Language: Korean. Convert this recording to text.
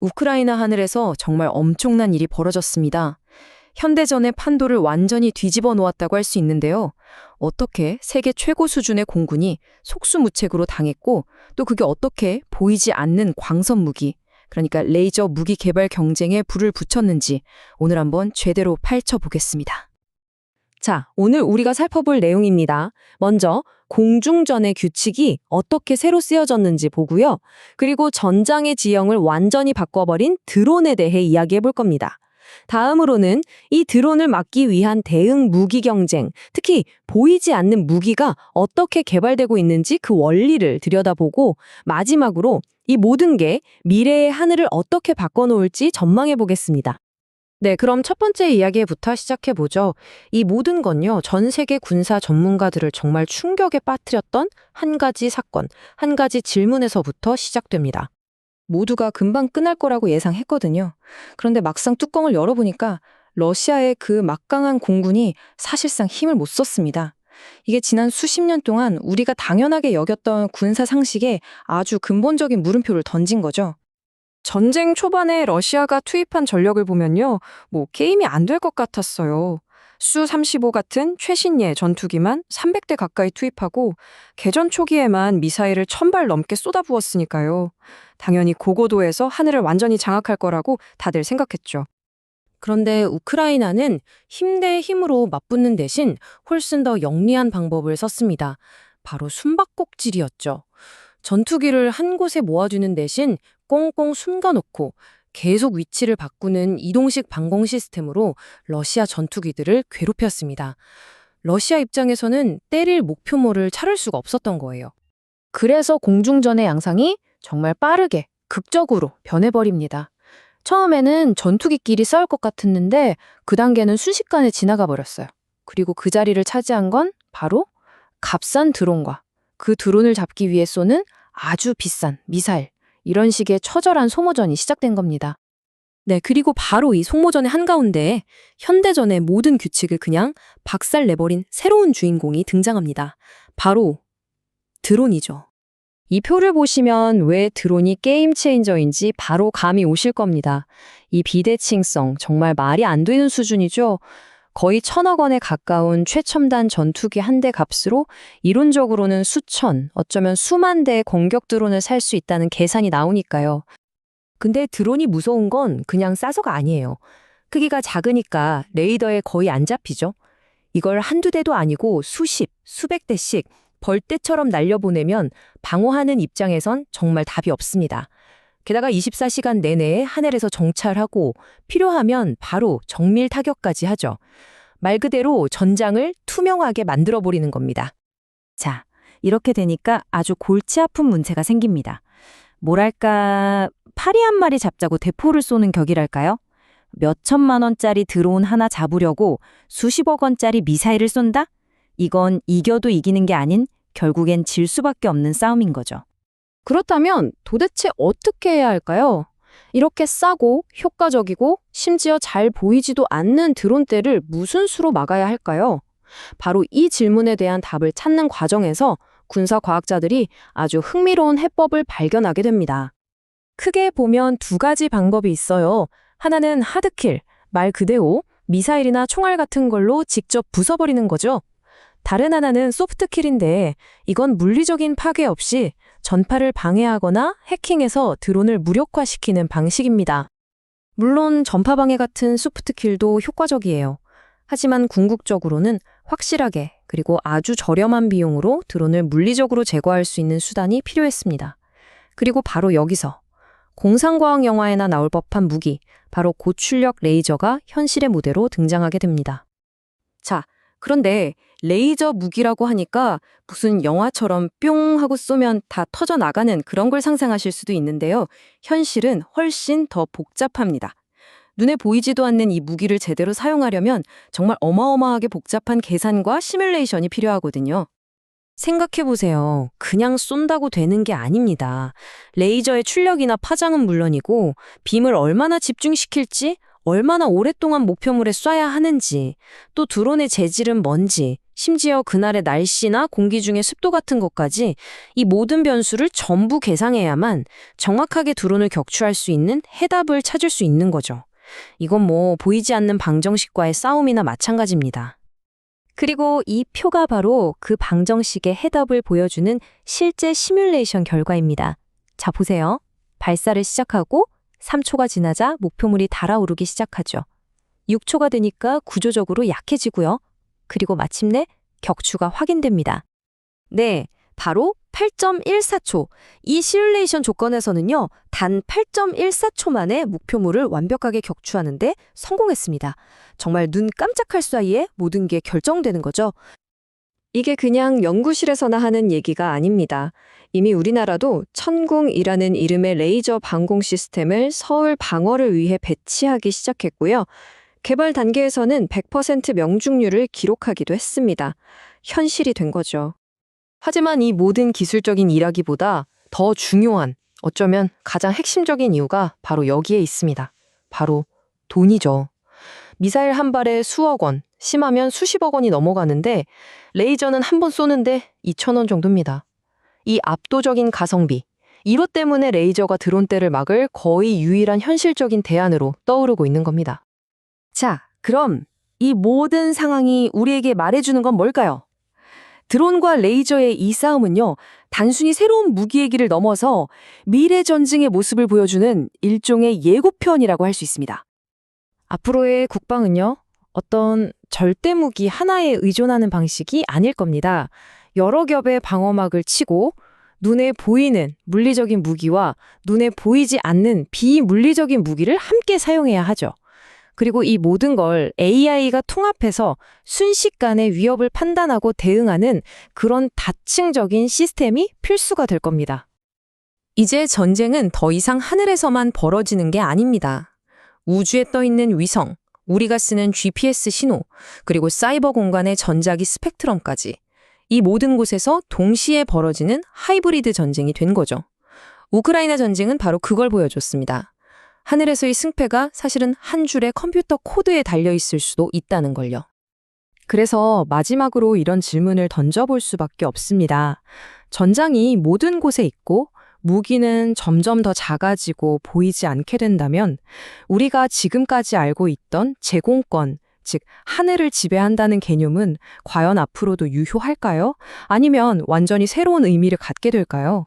우크라이나 하늘에서 정말 엄청난 일이 벌어졌습니다. 현대전의 판도를 완전히 뒤집어 놓았다고 할 수 있는데요. 어떻게 세계 최고 수준의 공군이 속수무책으로 당했고 또 그게 어떻게 보이지 않는 광선 무기, 그러니까 레이저 무기 개발 경쟁에 불을 붙였는지 오늘 한번 제대로 파헤쳐보겠습니다. 자, 오늘 우리가 살펴볼 내용입니다. 먼저 공중전의 규칙이 어떻게 새로 쓰여졌는지 보고요. 그리고 전장의 지형을 완전히 바꿔버린 드론에 대해 이야기해 볼 겁니다. 다음으로는 이 드론을 막기 위한 대응 무기 경쟁, 특히 보이지 않는 무기가 어떻게 개발되고 있는지 그 원리를 들여다보고 마지막으로 이 모든 게 미래의 하늘을 어떻게 바꿔놓을지 전망해 보겠습니다. 네, 그럼 첫 번째 이야기부터 시작해보죠. 이 모든 건요, 전 세계 군사 전문가들을 정말 충격에 빠뜨렸던 한 가지 사건, 한 가지 질문에서부터 시작됩니다. 모두가 금방 끝날 거라고 예상했거든요. 그런데 막상 뚜껑을 열어보니까 러시아의 그 막강한 공군이 사실상 힘을 못 썼습니다. 이게 지난 수십 년 동안 우리가 당연하게 여겼던 군사 상식에 아주 근본적인 물음표를 던진 거죠. 전쟁 초반에 러시아가 투입한 전력을 보면요, 게임이 안 될 것 같았어요. 수-35 같은 최신예 전투기만 300대 가까이 투입하고 개전 초기에만 미사일을 1000발 넘게 쏟아부었으니까요. 당연히 고고도에서 하늘을 완전히 장악할 거라고 다들 생각했죠. 그런데 우크라이나는 힘 대 힘으로 맞붙는 대신 훨씬 더 영리한 방법을 썼습니다. 바로 숨바꼭질이었죠. 전투기를 한 곳에 모아두는 대신 꽁꽁 숨겨놓고 계속 위치를 바꾸는 이동식 방공 시스템으로 러시아 전투기들을 괴롭혔습니다. 러시아 입장에서는 때릴 목표물을 찾을 수가 없었던 거예요. 그래서 공중전의 양상이 정말 빠르게, 극적으로 변해버립니다. 처음에는 전투기끼리 싸울 것 같았는데 그 단계는 순식간에 지나가 버렸어요. 그리고 그 자리를 차지한 건 바로 값싼 드론과 그 드론을 잡기 위해 쏘는 아주 비싼 미사일, 이런 식의 처절한 소모전이 시작된 겁니다. 네, 그리고 바로 이 소모전의 한가운데에 현대전의 모든 규칙을 그냥 박살내버린 새로운 주인공이 등장합니다. 바로 드론이죠. 이 표를 보시면 왜 드론이 게임 체인저인지 바로 감이 오실 겁니다. 이 비대칭성, 정말 말이 안 되는 수준이죠. 거의 1000억 원에 가까운 최첨단 전투기 한 대 값으로 이론적으로는 수천, 어쩌면 수만 대의 공격 드론을 살 수 있다는 계산이 나오니까요. 근데 드론이 무서운 건 그냥 싸서가 아니에요. 크기가 작으니까 레이더에 거의 안 잡히죠. 이걸 한두 대도 아니고 수십, 수백 대씩 벌떼처럼 날려보내면 방어하는 입장에선 정말 답이 없습니다. 게다가 24시간 내내 하늘에서 정찰하고 필요하면 바로 정밀 타격까지 하죠. 말 그대로 전장을 투명하게 만들어버리는 겁니다. 자, 이렇게 되니까 아주 골치 아픈 문제가 생깁니다. 뭐랄까, 파리 한 마리 잡자고 대포를 쏘는 격이랄까요? 몇 천만 원짜리 드론 하나 잡으려고 수십억 원짜리 미사일을 쏜다? 이건 이겨도 이기는 게 아닌 결국엔 질 수밖에 없는 싸움인 거죠. 그렇다면 도대체 어떻게 해야 할까요? 이렇게 싸고 효과적이고 심지어 잘 보이지도 않는 드론대를 무슨 수로 막아야 할까요? 바로 이 질문에 대한 답을 찾는 과정에서 군사과학자들이 아주 흥미로운 해법을 발견하게 됩니다. 크게 보면 두 가지 방법이 있어요. 하나는 하드킬, 말 그대로 미사일이나 총알 같은 걸로 직접 부숴버리는 거죠. 다른 하나는 소프트킬인데 이건 물리적인 파괴 없이 전파를 방해하거나 해킹해서 드론을 무력화시키는 방식입니다. 물론 전파 방해 같은 소프트킬도 효과적이에요. 하지만 궁극적으로는 확실하게 그리고 아주 저렴한 비용으로 드론을 물리적으로 제거할 수 있는 수단이 필요했습니다. 그리고 바로 여기서 공상과학 영화에나 나올 법한 무기, 바로 고출력 레이저가 현실의 무대로 등장하게 됩니다. 자, 그런데 레이저 무기라고 하니까 무슨 영화처럼 뿅 하고 쏘면 다 터져나가는 그런 걸 상상하실 수도 있는데요. 현실은 훨씬 더 복잡합니다. 눈에 보이지도 않는 이 무기를 제대로 사용하려면 정말 어마어마하게 복잡한 계산과 시뮬레이션이 필요하거든요. 생각해보세요. 그냥 쏜다고 되는 게 아닙니다. 레이저의 출력이나 파장은 물론이고 빔을 얼마나 집중시킬지, 얼마나 오랫동안 목표물에 쏴야 하는지, 또 드론의 재질은 뭔지, 심지어 그날의 날씨나 공기 중의 습도 같은 것까지 이 모든 변수를 전부 계상해야만 정확하게 드론을 격추할 수 있는 해답을 찾을 수 있는 거죠. 이건 뭐 보이지 않는 방정식과의 싸움이나 마찬가지입니다. 그리고 이 표가 바로 그 방정식의 해답을 보여주는 실제 시뮬레이션 결과입니다. 자, 보세요. 발사를 시작하고 3초가 지나자 목표물이 달아오르기 시작하죠. 6초가 되니까 구조적으로 약해지고요. 그리고 마침내 격추가 확인됩니다. 네, 바로 8.14초. 이 시뮬레이션 조건에서는요, 단 8.14초 만에 목표물을 완벽하게 격추하는데 성공했습니다. 정말 눈 깜짝할 사이에 모든 게 결정되는 거죠. 이게 그냥 연구실에서나 하는 얘기가 아닙니다. 이미 우리나라도 천궁이라는 이름의 레이저 방공 시스템을 서울 방어를 위해 배치하기 시작했고요. 개발 단계에서는 100% 명중률을 기록하기도 했습니다. 현실이 된 거죠. 하지만 이 모든 기술적인 일하기보다 더 중요한, 어쩌면 가장 핵심적인 이유가 바로 여기에 있습니다. 바로 돈이죠. 미사일 한 발에 수억 원, 심하면 수십억 원이 넘어가는데 레이저는 한 번 쏘는데 2,000원 정도입니다. 이 압도적인 가성비, 이것 때문에 레이저가 드론대를 막을 거의 유일한 현실적인 대안으로 떠오르고 있는 겁니다. 자, 그럼 이 모든 상황이 우리에게 말해주는 건 뭘까요? 드론과 레이저의 이 싸움은요, 단순히 새로운 무기 얘기를 넘어서 미래 전쟁의 모습을 보여주는 일종의 예고편이라고 할 수 있습니다. 앞으로의 국방은요, 어떤 절대 무기 하나에 의존하는 방식이 아닐 겁니다. 여러 겹의 방어막을 치고 눈에 보이는 물리적인 무기와 눈에 보이지 않는 비물리적인 무기를 함께 사용해야 하죠. 그리고 이 모든 걸 AI가 통합해서 순식간에 위협을 판단하고 대응하는 그런 다층적인 시스템이 필수가 될 겁니다. 이제 전쟁은 더 이상 하늘에서만 벌어지는 게 아닙니다. 우주에 떠 있는 위성, 우리가 쓰는 GPS 신호, 그리고 사이버 공간의 전자기 스펙트럼까지 이 모든 곳에서 동시에 벌어지는 하이브리드 전쟁이 된 거죠. 우크라이나 전쟁은 바로 그걸 보여줬습니다. 하늘에서의 승패가 사실은 한 줄의 컴퓨터 코드에 달려 있을 수도 있다는 걸요. 그래서 마지막으로 이런 질문을 던져볼 수밖에 없습니다. 전장이 모든 곳에 있고 무기는 점점 더 작아지고 보이지 않게 된다면 우리가 지금까지 알고 있던 제공권, 즉 하늘을 지배한다는 개념은 과연 앞으로도 유효할까요? 아니면 완전히 새로운 의미를 갖게 될까요?